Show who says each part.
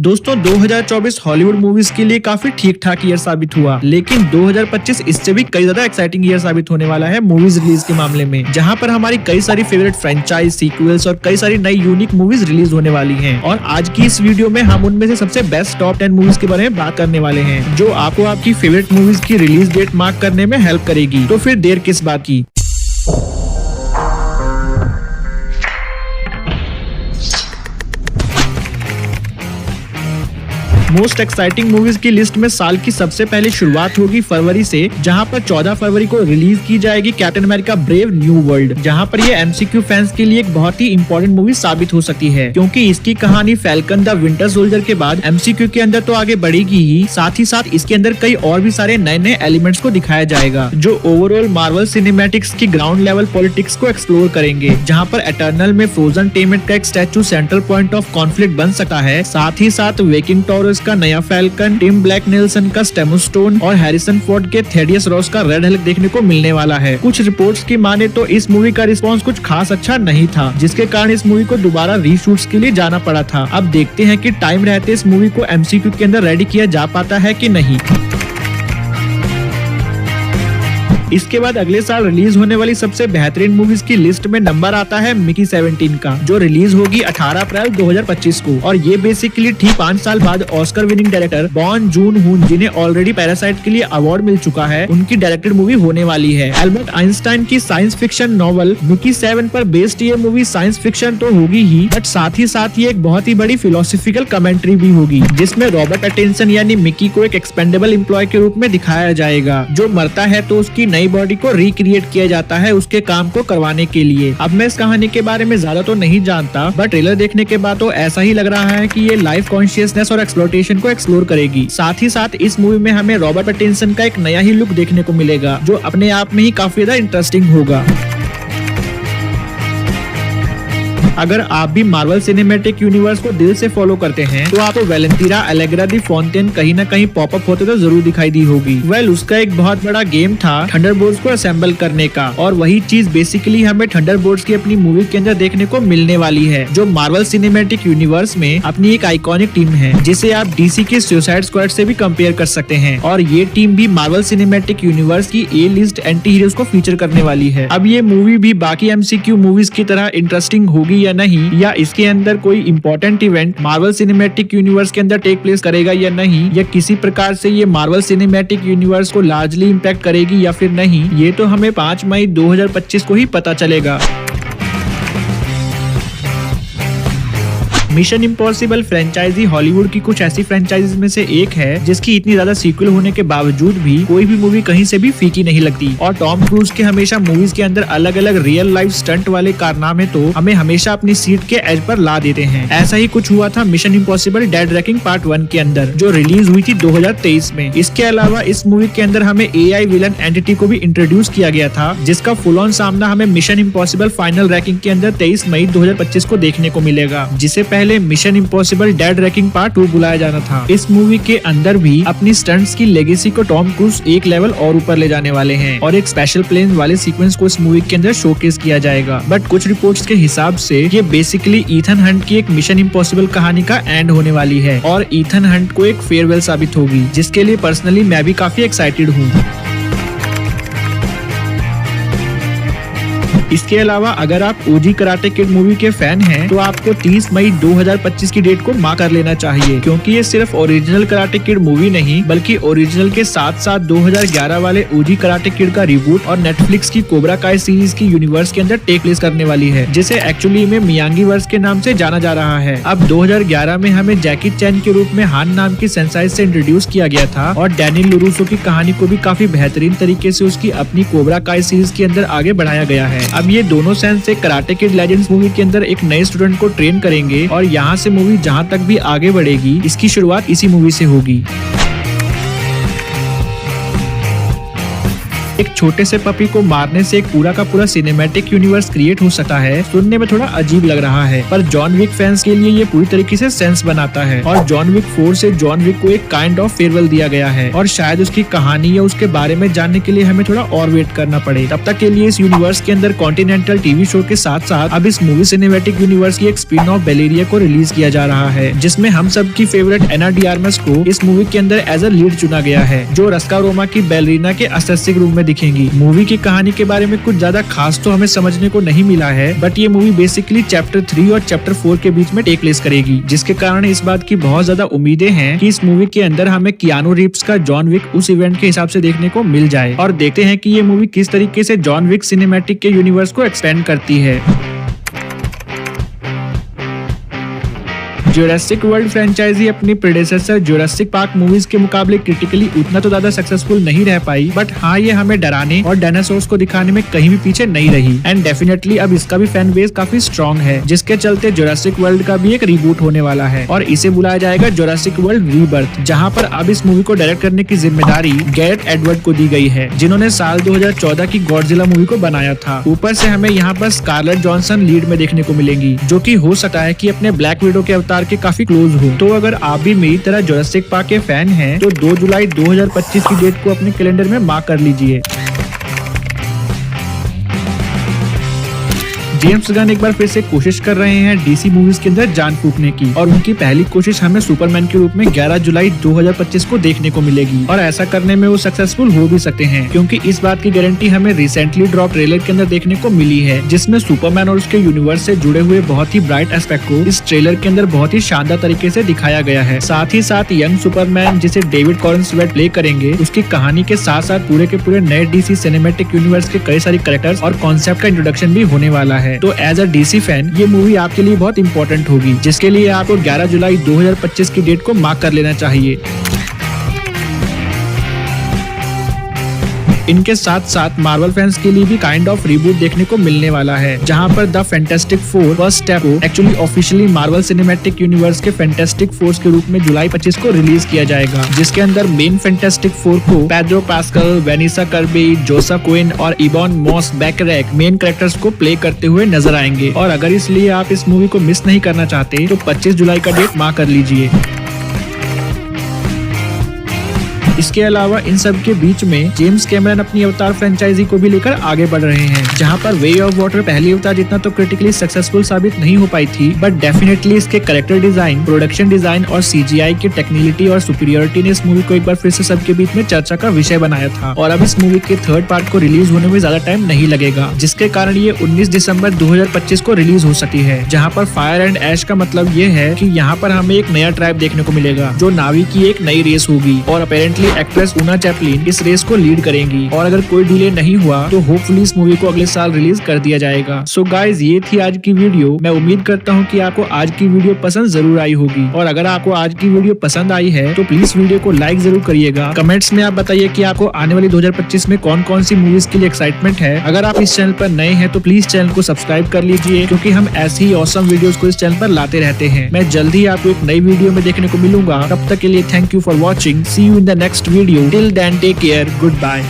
Speaker 1: दोस्तों 2024 Hollywood movies के लिए काफी ठीक ठाक ईयर साबित हुआ, लेकिन 2025 इससे भी कई ज्यादा एक्साइटिंग ईयर साबित होने वाला है मूवीज रिलीज के मामले में, जहां पर हमारी कई सारी फेवरेट फ्रेंचाइज, सीक्वल्स और कई सारी नई यूनिक मूवीज रिलीज होने वाली हैं। और आज की इस वीडियो में हम उनमें से सबसे बेस्ट टॉप 10 मूवीज के बारे में बात करने वाले हैं, जो आपको आपकी फेवरेट मूवीज की रिलीज डेट मार्क करने में हेल्प करेगी। तो फिर देर किस बात की। मोस्ट एक्साइटिंग मूवीज की लिस्ट में साल की सबसे पहले शुरुआत होगी फरवरी से, जहां पर 14 फरवरी को रिलीज की जाएगी captain America brave new world, जहां पर ये एमसीक्यू फैंस के लिए एक बहुत ही इंपॉर्टेंट मूवी साबित हो सकती है, क्योंकि इसकी कहानी फैल्कन द विंटर सोल्जर के बाद एमसीक्यू के अंदर तो आगे बढ़ेगी ही, साथ ही साथ इसके अंदर कई और भी सारे नए नए एलिमेंट्स को दिखाया जाएगा, जो ओवरऑल मार्वल सिनेमैटिक्स की ग्राउंड लेवल पॉलिटिक्स को एक्सप्लोर करेंगे, जहाँ पर एटर्नल में फ्रोजन टेमेंट का एक statue central point of conflict बन सकता है। साथ ही साथ वेकिंग टॉरस का नया फैल्कन, टिम ब्लैक नेल्सन का स्टेमोस्टोन और हैरिसन फोर्ड के थेडियस रॉस का रेड हल्क देखने को मिलने वाला है। कुछ रिपोर्ट्स की माने तो इस मूवी का रिस्पांस कुछ खास अच्छा नहीं था, जिसके कारण इस मूवी को दोबारा रीशूट्स के लिए जाना पड़ा था। अब देखते हैं कि टाइम रहते इस मूवी को एमसीक्यू के अंदर रेडी किया जा पाता है कि नहीं। इसके बाद अगले साल रिलीज होने वाली सबसे बेहतरीन मूवीज की लिस्ट में नंबर आता है मिकी 17 का, जो रिलीज होगी 18 अप्रैल 2025 को। और ये बेसिकली ठीक 5 साल बाद ऑस्कर विनिंग डायरेक्टर बॉन जून हुन, जिन्हें ऑलरेडी पैरासाइट के लिए अवार्ड मिल चुका है, उनकी डायरेक्टेड मूवी होने वाली है। एल्बर्ट आइंस्टाइन की साइंस फिक्शन नॉवल मिकी 7 पर बेस्ड ये मूवी साइंस फिक्शन तो होगी ही, बट साथ ही साथ ये एक बहुत ही बड़ी फिलोसॉफिकल कमेंट्री भी होगी, जिसमें रॉबर्ट पैटिंसन यानी मिकी को एक एक्सपेंडेबल एम्प्लॉय के रूप में दिखाया जाएगा, जो मरता है तो उसकी नई बॉडी को रिक्रिएट किया जाता है उसके काम को करवाने के लिए। अब मैं इस कहानी के बारे में ज्यादा तो नहीं जानता, बट ट्रेलर देखने के बाद तो ऐसा ही लग रहा है कि ये लाइफ कॉन्शियसनेस और एक्सप्लोटेशन को एक्सप्लोर करेगी। साथ ही साथ इस मूवी में हमें रॉबर्ट पैटिंसन का एक नया ही लुक देखने को मिलेगा, जो अपने आप में ही काफी ज्यादा इंटरेस्टिंग होगा। अगर आप भी मार्वल सिनेमैटिक यूनिवर्स को दिल से फॉलो करते हैं, तो आपको वेलेंटीना एलेग्रा दी फॉन्टेन कहीं न कहीं पॉपअप होते तो जरूर दिखाई दी होगी। उसका एक बहुत बड़ा गेम था थंडरबोल्ट्स को असेंबल करने का, और वही चीज बेसिकली हमें थंडरबोल्ट्स की अपनी मूवी के अंदर देखने को मिलने वाली है, जो मार्वल सिनेमैटिक यूनिवर्स में अपनी एक आइकॉनिक टीम है, जिसे आप डीसी के सुसाइड स्क्वाड से भी कंपेयर कर सकते हैं। और ये टीम भी मार्वल सिनेमैटिक यूनिवर्स की ए लिस्ट एंटी हीरोज को फीचर करने वाली है। अब ये मूवी भी बाकी एमसीक्यू मूवीज की तरह इंटरेस्टिंग होगी या नहीं, या इसके अंदर कोई important event Marvel Cinematic Universe के अंदर टेक प्लेस करेगा या नहीं, या किसी प्रकार से ये मार्वल सिनेमैटिक यूनिवर्स को लार्जली इम्पैक्ट करेगी या फिर नहीं, ये तो हमें 5 मई 2025 को ही पता चलेगा। मिशन इम्पॉसिबल फ्रेंचाइजी हॉलीवुड की कुछ ऐसी फ्रेंचाइजीज में से एक है, जिसकी इतनी ज्यादा सीक्वल होने के बावजूद भी कोई भी मूवी कहीं से भी फीकी नहीं लगती। और टॉम क्रूज के हमेशा मूवीज के अंदर अलग अलग रियल लाइफ स्टंट वाले कारनामे तो हमें हमेशा अपनी सीट के एज पर ला देते हैं। ऐसा ही कुछ हुआ था mission impossible dead racking part 1 के अंदर, जो रिलीज हुई थी 2023 में। इसके अलावा इस मूवी के अंदर हमें AI विलन एंटिटी को भी इंट्रोड्यूस किया गया था, जिसका फुल ऑन सामना हमें मिशन इम्पॉसिबल फाइनल रैंकिंग के अंदर 23 मई 2025 को देखने को मिलेगा, जिसे पहले mission impossible dead racking part 2 बुलाया जाना था। इस मूवी के अंदर भी अपनी स्टंट्स की लेगेसी को टॉम क्रूज एक लेवल और ऊपर ले जाने वाले हैं, और एक स्पेशल प्लेन वाले सीक्वेंस को इस मूवी के अंदर शोकेस किया जाएगा। बट कुछ रिपोर्ट्स के हिसाब से ये बेसिकली ईथन हंट की एक मिशन इम्पॉसिबल कहानी का एंड होने वाली है, और ईथन हंट को एक फेयरवेल साबित होगी, जिसके लिए पर्सनली मैं भी काफी एक्साइटेड हूँ। इसके अलावा अगर आप ओजी कराटे किड मूवी के फैन हैं, तो आपको 30 मई 2025 की डेट को मार्क कर लेना चाहिए, क्योंकि ये सिर्फ ओरिजिनल कराटे किड मूवी नहीं, बल्कि ओरिजिनल के साथ साथ 2011 वाले ओजी कराटे किड का रिबूट और नेटफ्लिक्स की कोबरा काय सीरीज की यूनिवर्स के अंदर टेक प्लेस करने वाली है, जिसे एक्चुअली में मियांगी वर्स के नाम से जाना जा रहा है। अब 2011 में हमें जैकी चैन के रूप में हान नाम की सेंसाइज से इंट्रोड्यूस किया गया था, और डैनियल लुरूसो की कहानी को भी काफी बेहतरीन तरीके से उसकी अपनी कोबरा काय सीरीज के अंदर आगे बढ़ाया गया है। अब ये दोनों सेंस से कराटे किड लेजेंड्स मूवी के अंदर एक नए स्टूडेंट को ट्रेन करेंगे, और यहाँ से मूवी जहाँ तक भी आगे बढ़ेगी, इसकी शुरुआत इसी मूवी से होगी। एक छोटे से पपी को मारने से एक पूरा का पूरा सिनेमैटिक यूनिवर्स क्रिएट हो सकता है, सुनने में थोड़ा अजीब लग रहा है, पर जॉन विक फैंस के लिए ये पूरी तरीके से सेंस बनाता है। और जॉन विक 4 से जॉन विक को एक काइंड ऑफ फेयरवेल दिया गया है और शायद उसकी कहानी या उसके बारे में जानने के लिए हमें थोड़ा और वेट करना पड़े। तब तक के लिए इस यूनिवर्स के अंदर कॉन्टिनेंटल टीवी शो के साथ साथ अब इस मूवी सिनेमैटिक यूनिवर्स की एक स्पिन ऑफ बेलेरिया को रिलीज किया जा रहा है, जिसमें हम सब की फेवरेट एना डी आर्मस को इस मूवी के अंदर एज अ लीड चुना गया है, जो रस्का रोमा की बैलरीना के असेसिक रूम में दिखेंगी। मूवी की कहानी के बारे में कुछ ज्यादा खास तो हमें समझने को नहीं मिला है, बट ये मूवी बेसिकली चैप्टर 3 और चैप्टर 4 के बीच में टेक प्लेस करेगी, जिसके कारण इस बात की बहुत ज्यादा उम्मीदें हैं कि इस मूवी के अंदर हमें कियानू रीव्स का जॉन विक उस इवेंट के हिसाब से देखने को मिल जाए। और देखते हैं कि ये मूवी किस तरीके से जॉन विक सिनेमैटिक के यूनिवर्स को एक्सपेंड करती है। जुरासिक वर्ल्ड फ्रेंचाइजी अपनी प्रेडेसेसर जुरासिक पार्क मूवीज के मुकाबले क्रिटिकली उतना तो ज्यादा सक्सेसफुल नहीं रह पाई, बट हाँ ये हमें डराने और डायनासोर्स को दिखाने में कहीं भी पीछे नहीं रही। एंड डेफिनेटली अब इसका भी फैन बेस काफी स्ट्रॉन्ग है, जिसके चलते जुरासिक वर्ल्ड का भी एक रिबूट होने वाला है और इसे बुलाया जाएगा जुरासिक वर्ल्ड रीबर्थ, जहाँ पर अब इस मूवी को डायरेक्ट करने की जिम्मेदारी गैरेट एडवर्ड को दी गई है, जिन्होंने साल 2014 की गॉडजिला मूवी को बनाया था। ऊपर से हमें यहाँ पर स्कारलेट जॉनसन लीड में देखने को मिलेंगी, जो कि हो सकता है कि अपने ब्लैक विडो के अवतार के काफी क्लोज हो। तो अगर आप भी मेरी तरह जुरासिक पार्क के फैन हैं, तो 2 जुलाई 2025 की डेट को अपने कैलेंडर में मार्क कर लीजिए। जेम्स गन एक बार फिर से कोशिश कर रहे हैं डीसी मूवीज के अंदर जान फूकने की, और उनकी पहली कोशिश हमें सुपरमैन के रूप में 11 जुलाई 2025 को देखने को मिलेगी। और ऐसा करने में वो सक्सेसफुल हो भी सकते हैं, क्योंकि इस बात की गारंटी हमें रिसेंटली ड्रॉप ट्रेलर के अंदर देखने को मिली है, जिसमें सुपरमैन और उसके यूनिवर्स से जुड़े हुए बहुत ही ब्राइट एस्पेक्ट को इस ट्रेलर के अंदर बहुत ही शानदार तरीके से दिखाया गया है। साथ ही साथ यंग सुपरमैन जिसे डेविड कॉरन स्वेट प्ले करेंगे, उसकी कहानी के साथ साथ पूरे के पूरे नए डीसी सिनेमैटिक यूनिवर्स के कई सारे कैरेक्टर्स और कॉन्सेप्ट का इंट्रोडक्शन भी होने वाला है। तो एज अ डीसी फैन ये मूवी आपके लिए बहुत इंपॉर्टेंट होगी, जिसके लिए आपको 11 जुलाई 2025 की डेट को मार्क कर लेना चाहिए। इनके साथ साथ मार्वल फैंस के लिए भी काइंड ऑफ रिबूट देखने को मिलने वाला है, जहां पर the Fantastic Four First Step को actually officially Marvel Cinematic Universe के फैंटास्टिक फोर्स के रूप में जुलाई 25 को रिलीज किया जाएगा, जिसके अंदर मेन फैंटास्टिक फोर को Pedro Pascal, Vanessa Kirby, Joseph Quinn और Ebon Moss-Bachrach main characters को प्ले करते हुए नजर आएंगे। और अगर इसलिए आप इस मूवी को मिस नहीं करना चाहते, तो 25 जुलाई का डेट मार्क कर लीजिए। इसके अलावा इन सब के बीच में जेम्स कैमरन अपनी अवतार फ्रेंचाइजी को भी लेकर आगे बढ़ रहे हैं, जहां पर वे ऑफ वाटर पहली अवतार जितना तो क्रिटिकली सक्सेसफुल साबित नहीं हो पाई थी, बट डेफिनेटली इसके कैरेक्टर डिजाइन, प्रोडक्शन डिजाइन और सीजीआई की टेक्निकलिटी और सुपीरियरिटी ने इस मूवी को एक बार फिर से सबके बीच में चर्चा का विषय बनाया था। और अब इस मूवी के थर्ड पार्ट को रिलीज होने में ज्यादा टाइम नहीं लगेगा, जिसके कारण ये 19 दिसंबर 2025 को रिलीज हो सकती है, जहाँ पर फायर एंड ऐश का मतलब ये है कि यहाँ पर हमें एक नया ट्राइब देखने को मिलेगा, जो नावी की एक नई रेस होगी, और अपेरेंटली एक्ट्रेस उना चैपलिन इस रेस को लीड करेंगी। और अगर कोई डिले नहीं हुआ तो होपफुली इस मूवी को अगले साल रिलीज कर दिया जाएगा। सो गाइज, ये थी आज की वीडियो। मैं उम्मीद करता हूँ कि आपको आज की वीडियो पसंद जरूर आई होगी, और अगर आपको आज की वीडियो पसंद आई है तो प्लीज वीडियो को लाइक जरूर करिएगा। कमेंट्स में आप बताइए कि आपको आने वाली 2025 में कौन कौन सी मूवीज के लिए एक्साइटमेंट है। अगर आप इस चैनल पर नए हैं तो प्लीज चैनल को सब्सक्राइब कर लीजिए, क्योंकि हम ऐसी ही ऑसम वीडियोस को इस चैनल पर लाते रहते हैं। मैं जल्द ही आपको एक नई वीडियो में देखने को मिलूंगा। तब तक के लिए thank you for watching. See you in the next video. Till then take care. Good bye.